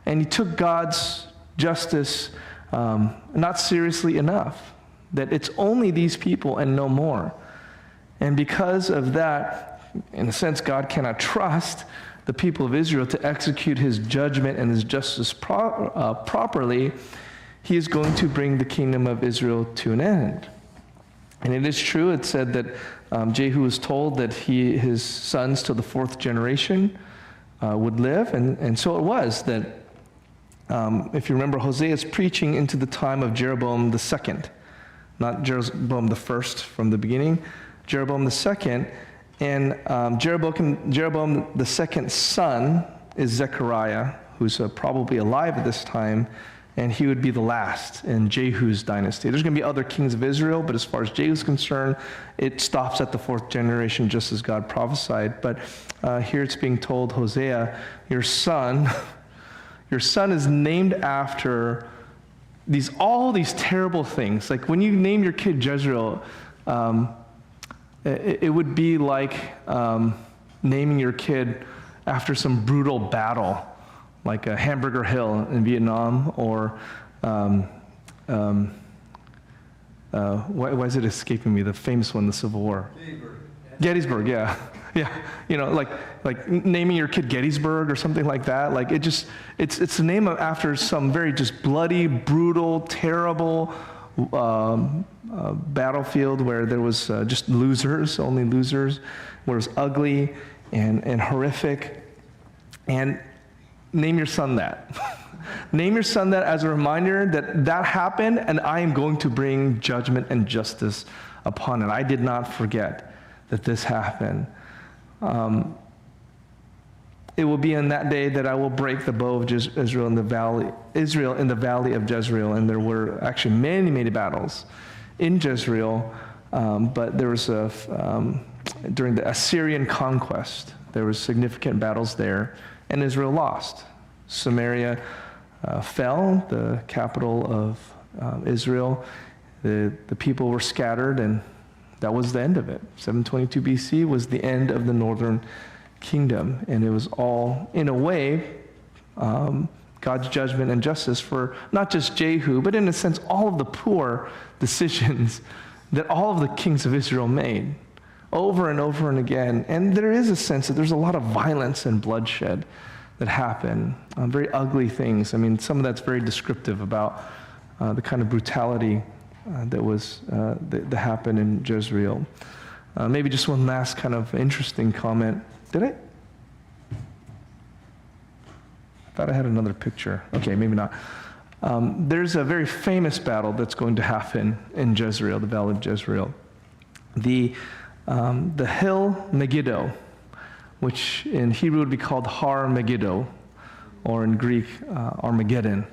And he took God's justice not seriously enough, that it's only these people and no more. And because of that, in a sense, God cannot trust the people of Israel to execute his judgment and his justice properly. He is going to bring the kingdom of Israel to an end. And it is true, it said that Jehu was told that his sons to the 4th generation would live, and so it was that, if you remember, Hosea is preaching into the time of Jeroboam the second, not Jeroboam the first from the beginning, Jeroboam the second. And Jeroboam the second's son, is Zechariah, who's probably alive at this time, and he would be the last in Jehu's dynasty. There's going to be other kings of Israel, but as far as Jehu's concerned, it stops at the 4th generation, just as God prophesied. But here it's being told, Hosea, your son is named after all these terrible things. Like when you name your kid Jezreel, it would be like naming your kid after some brutal battle, like a Hamburger Hill in Vietnam, or why is it escaping me? The famous one, the Civil War. Gettysburg, yeah. Yeah, like naming your kid Gettysburg or something like that. Like it's a name after some very just bloody, brutal, terrible battlefield where there was just losers, only losers, where it was ugly and horrific. And name your son that. Name your son that as a reminder that happened, and I am going to bring judgment and justice upon it. I did not forget that this happened. It will be in that day that I will break the bow of Israel in the valley of Jezreel. And there were actually many, many battles in Jezreel, but there was during the Assyrian conquest, there was significant battles there, and Israel lost. Samaria fell, the capital of Israel. The people were scattered, and that was the end of it. 722 BC was the end of the northern kingdom, and it was all, in a way, God's judgment and justice for not just Jehu, but in a sense, all of the poor decisions that all of the kings of Israel made over and over and again. And there is a sense that there's a lot of violence and bloodshed that happen, very ugly things. I mean, some of that's very descriptive about the kind of brutality that happened in Jezreel. Maybe just one last kind of interesting comment. Did I thought I had another picture. Okay, maybe not. There's a very famous battle that's going to happen in Jezreel, the Valley of Jezreel. The hill Megiddo, which in Hebrew would be called Har Megiddo, or in Greek, Armageddon.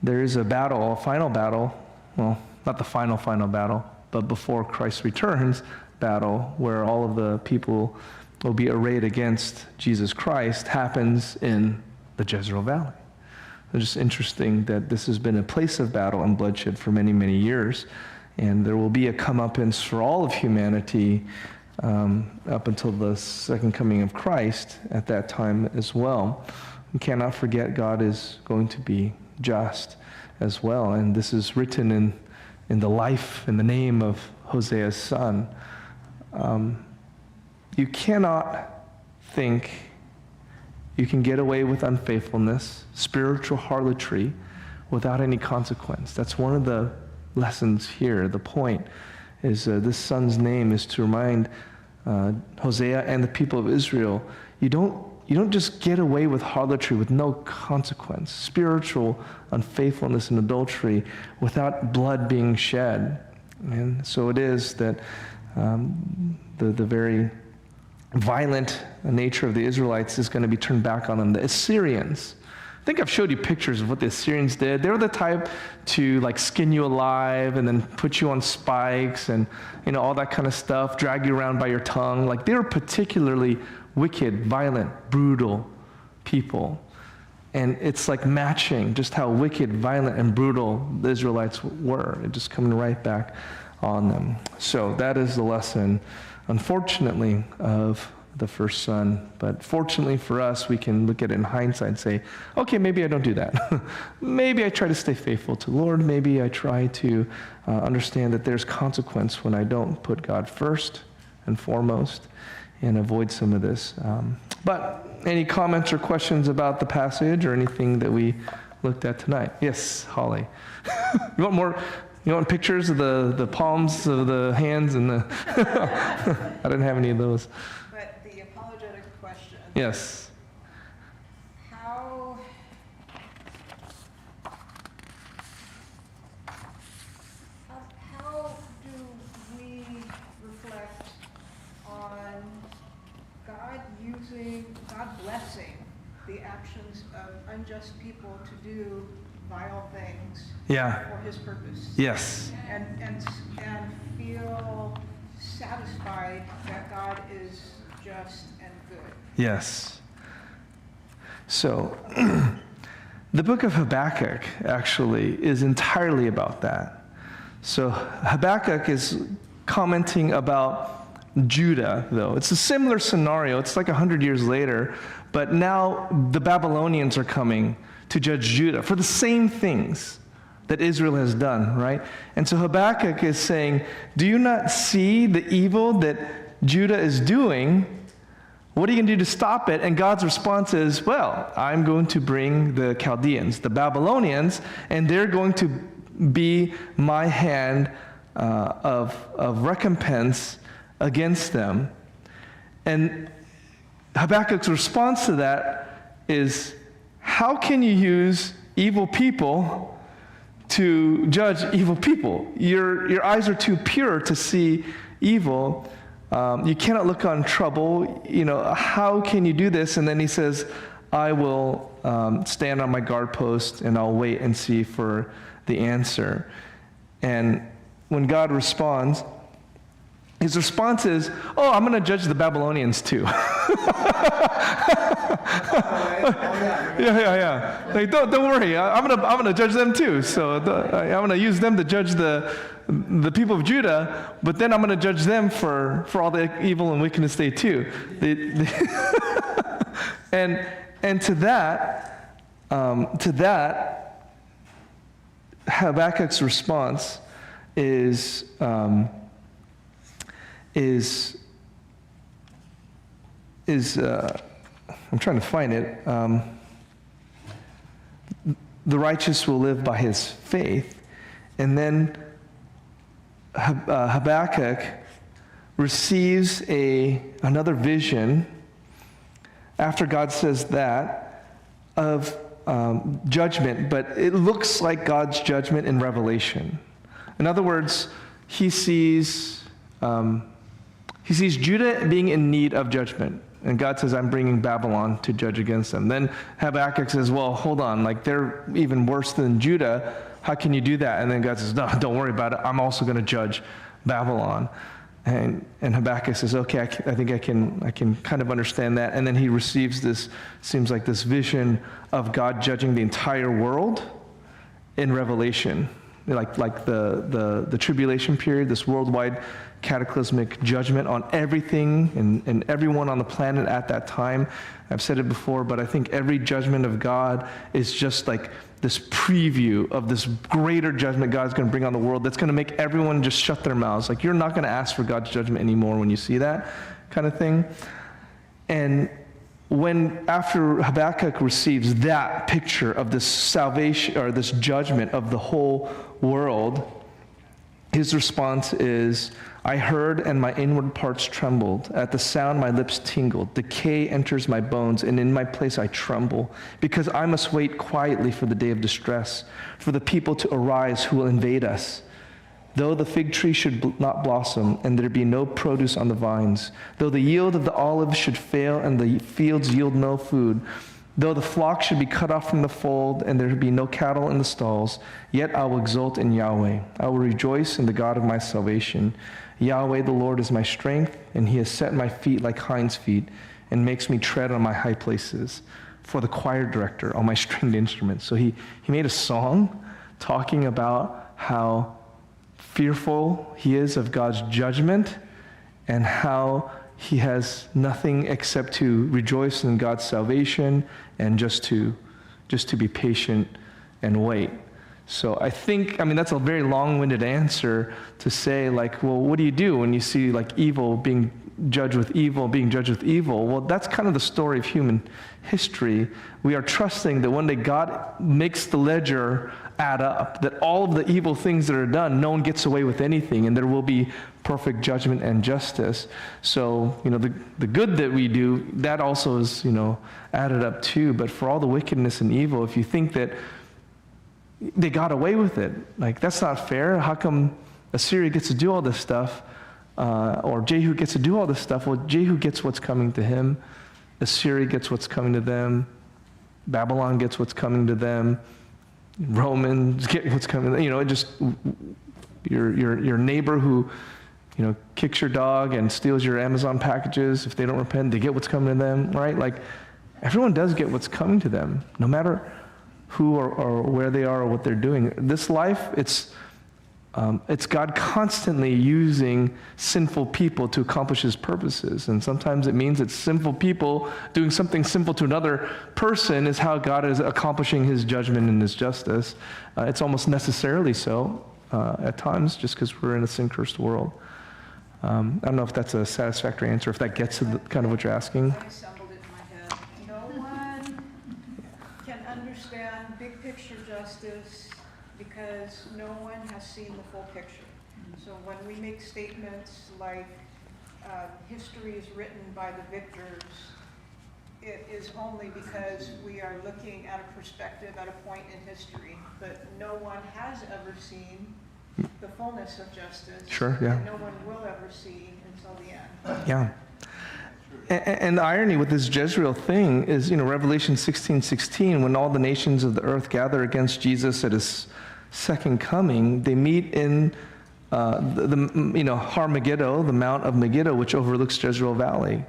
There is a battle, a final battle, well, not the final battle, but before Christ returns battle, where all of the people will be arrayed against Jesus Christ, happens in the Jezreel Valley. It's just interesting that this has been a place of battle and bloodshed for many, many years, and there will be a comeuppance for all of humanity up until the second coming of Christ at that time as well. We cannot forget God is going to be just as well, and this is written in the life and the name of Hosea's son. You cannot think you can get away with unfaithfulness, spiritual harlotry, without any consequence. That's one of the lessons here. The point is this son's name is to remind Hosea and the people of Israel, you don't just get away with harlotry with no consequence, spiritual unfaithfulness and adultery without blood being shed. And so it is that the very violent nature of the Israelites is going to be turned back on them. The Assyrians, I think I've showed you pictures of what the Assyrians did. They were the type to like skin you alive and then put you on spikes and all that kind of stuff, drag you around by your tongue. Like they were particularly wicked, violent, brutal people. And it's like matching just how wicked, violent, and brutal the Israelites were. It just coming right back on them. So that is the lesson, unfortunately, of the first son. But fortunately for us, we can look at it in hindsight and say, okay, maybe I don't do that. Maybe I try to stay faithful to the Lord. Maybe I try to understand that there's consequence when I don't put God first and foremost and avoid some of this. But any comments or questions about the passage or anything that we looked at tonight? Yes, Holly. You want more? You want pictures of the palms of the hands and the... I didn't have any of those. But the apologetic question. Yes. How do we reflect on God blessing the unjust people to do vile things Yeah. for his purpose. Yes. And feel satisfied that God is just and good. Yes. So, the book of Habakkuk actually is entirely about that. So, Habakkuk is commenting about Judah, though. It's a similar scenario. It's like 100 years later, but now the Babylonians are coming to judge Judah for the same things that Israel has done, right? And so Habakkuk is saying, do you not see the evil that Judah is doing? What are you going to do to stop it? And God's response is, well, I'm going to bring the Chaldeans, the Babylonians, and they're going to be my hand of recompense against them. And Habakkuk's response to that is, how can you use evil people to judge evil people? Your eyes are too pure to see evil. You cannot look on trouble. How can you do this? And then he says, I will stand on my guard post and I'll wait and see for the answer. And when God responds, his response is, oh, I'm going to judge the Babylonians too. Yeah. Like, don't worry. I'm gonna judge them too. So I'm gonna use them to judge the people of Judah, but then I'm gonna judge them for all the evil and wickedness they too. And to that, Habakkuk's response is I'm trying to find it. The righteous will live by his faith. And then Habakkuk receives another vision after God says that of judgment, but it looks like God's judgment in Revelation. In other words, he sees Judah being in need of judgment. And God says, I'm bringing Babylon to judge against them. Then Habakkuk says, well, hold on, like they're even worse than Judah. How can you do that? And then God says, no, don't worry about it. I'm also going to judge Babylon. And Habakkuk says, okay, I think I can kind of understand that. And then he receives this, seems like this vision of God judging the entire world in Revelation. Like the tribulation period, this worldwide cataclysmic judgment on everything and everyone on the planet at that time. I've said it before, but I think every judgment of God is just like this preview of this greater judgment God's going to bring on the world that's going to make everyone just shut their mouths. Like, you're not going to ask for God's judgment anymore when you see that kind of thing. And after Habakkuk receives that picture of this salvation or this judgment of the whole world, his response is, I heard and my inward parts trembled. At the sound my lips tingled. Decay enters my bones, and in my place I tremble, because I must wait quietly for the day of distress, for the people to arise who will invade us. Though the fig tree should not blossom, and there be no produce on the vines, though the yield of the olive should fail, and the fields yield no food, though the flock should be cut off from the fold, and there be no cattle in the stalls, yet I will exult in Yahweh. I will rejoice in the God of my salvation. Yahweh, the Lord, is my strength, and he has set my feet like hinds' feet, and makes me tread on my high places. For the choir director, on my stringed instruments. So he made a song talking about how fearful he is of God's judgment, and how he has nothing except to rejoice in God's salvation and just to be patient and wait. So that's a very long-winded answer to say, like, well, what do you do when you see like evil being judged with evil, being judged with evil? Well, that's kind of the story of human history. We are trusting that one day God makes the ledger add up, that all of the evil things that are done, no one gets away with anything, and there will be perfect judgment and justice. So, the good that we do, that also is, added up too. But for all the wickedness and evil, if you think that they got away with it, like, that's not fair. How come Assyria gets to do all this stuff, or Jehu gets to do all this stuff? Well, Jehu gets what's coming to him. Assyria gets what's coming to them. Babylon gets what's coming to them. Romans get what's coming. It just your neighbor who kicks your dog and steals your Amazon packages. If they don't repent, they get what's coming to them, right? Like everyone does get what's coming to them, no matter who or where they are or what they're doing. This life, it's God constantly using sinful people to accomplish his purposes. And sometimes it means that sinful people doing something sinful to another person is how God is accomplishing his judgment and his justice. It's almost necessarily so at times, just because we're in a sin-cursed world. I don't know if that's a satisfactory answer, if that gets to kind of what you're asking. I assembled it in my head. No one can understand big picture justice because no one has seen the full picture. So when we make statements like history is written by the victors, it is only because we are looking at a perspective at a point in history, but no one has ever seen the fullness of justice. Sure, yeah. And no one will ever see until the end. Yeah. And the irony with this Jezreel thing is, Revelation 16:16, when all the nations of the earth gather against Jesus at his second coming, they meet in Har Megiddo, the Mount of Megiddo, which overlooks Jezreel Valley.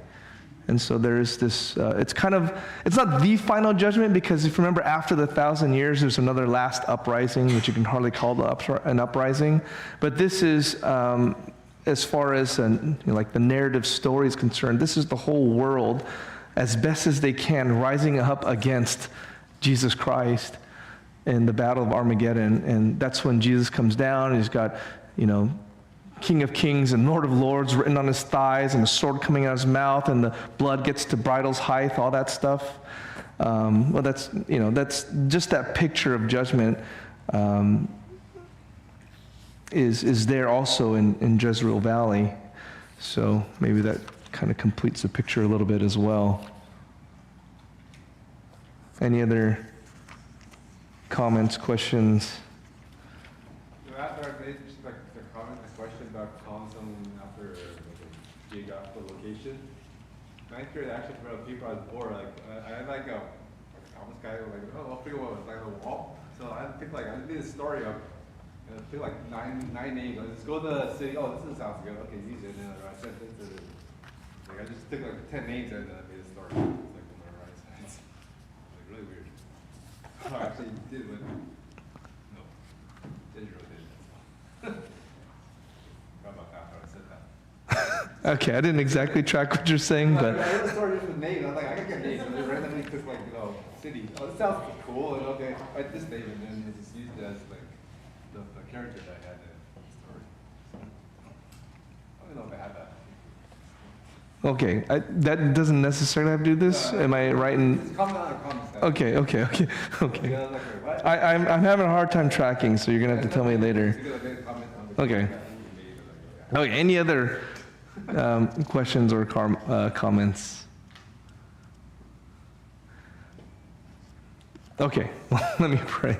And so there's this, it's not the final judgment, because if you remember, after the 1,000 years, there's another last uprising, which you can hardly call an uprising. But this is, as far as like the narrative story is concerned, this is the whole world, as best as they can, rising up against Jesus Christ in the Battle of Armageddon. And that's when Jesus comes down, and he's got, King of Kings and Lord of Lords written on his thighs, and a sword coming out of his mouth, and the blood gets to bridle's height, all that stuff. Well, that's just that picture of judgment is there also in Jezreel Valley. So maybe that kind of completes the picture a little bit as well. Any other comments, questions? After just like the comment, the question about calling someone after like a geographical location. I'm curious actually for people I was bored, I had like a Thomas guy who I'll figure what was like a wall. So I picked I did a story of pick like nine names. I just go to the city, this sounds good, okay, use it, and then I sent it to I just took 10 names and I made a story. It's like on the right side. It's really weird. I actually did it. No. Israel did it. Forgot about that when I said that. Okay, I didn't exactly track what you're saying, but I had a story just with names. I was like, I can get names. And they randomly took city. Oh, this sounds cool. And okay, write this name, and then they just used it as the character that I had in the story. So, I don't know if I had that. okay, that doesn't necessarily have to do this. Am I right in? It's comment on a comment section. Okay. Yeah, I was like, wait, what? I'm having a hard time tracking, so you're gonna have to tell me later. You could, like, comment on the Okay. comment that you made, Okay. Any other questions or comments? Okay. Well, let me pray.